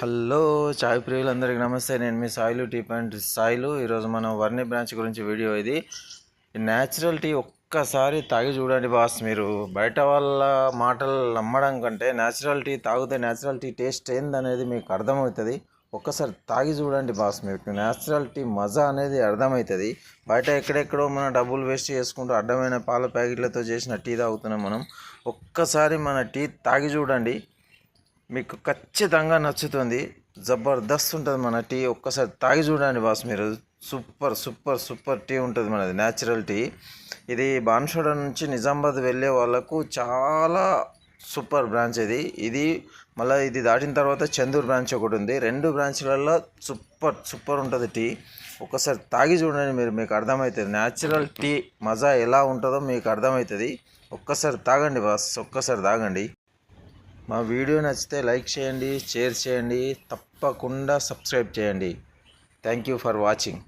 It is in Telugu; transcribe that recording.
హలో చాయ్ ప్రియులందరికీ నమస్తే. నేను మీ సాయిలు టీ పాయింట్ సాయిలు. ఈరోజు మనం వర్ణి బ్రాంచ్ గురించి వీడియో ఇది. న్యాచురల్ టీ ఒక్కసారి తాగి చూడండి బాస్. మీరు బయట వాళ్ళ మాటలు నమ్మడం కంటే న్యాచురల్ టీ తాగితే న్యాచురల్ టీ టేస్ట్ ఏందనేది మీకు అర్థమవుతుంది. ఒక్కసారి తాగి చూడండి బాస్, మీకు న్యాచురల్ టీ మజా అనేది అర్థమవుతుంది. బయట ఎక్కడెక్కడో మనం డబ్బులు వేస్ట్ చేసుకుంటూ అడ్డమైన పాల ప్యాకెట్లతో చేసిన టీ తాగుతున్నాం మనం. ఒక్కసారి మన టీ తాగి చూడండి, మీకు ఖచ్చితంగా నచ్చుతుంది. జబర్దస్త్ ఉంటుంది మన టీ. ఒక్కసారి తాగి చూడండి బాస్ మీరు. సూపర్ సూపర్ సూపర్ టీ ఉంటుంది మనది, న్యాచురల్ టీ. ఇది బాన్షోడ నుంచి నిజామాబాద్ వెళ్ళే వాళ్ళకు చాలా సూపర్ బ్రాంచ్ ఇది మళ్ళీ ఇది దాటిన తర్వాత చందూర్ బ్రాంచ్ ఒకటి ఉంది. రెండు బ్రాంచ్లలో సూపర్ సూపర్ ఉంటుంది టీ. ఒక్కసారి తాగి చూడండి మీరు, మీకు అర్థమవుతుంది న్యాచురల్ టీ మజా ఎలా ఉంటుందో మీకు అర్థమవుతుంది. ఒక్కసారి తాగండి బాస్, ఒక్కసారి తాగండి. మా వీడియో నచ్చితే లైక్ చేయండి, షేర్ చేయండి, తప్పకుండా సబ్స్క్రైబ్ చేయండి. Thank you for watching.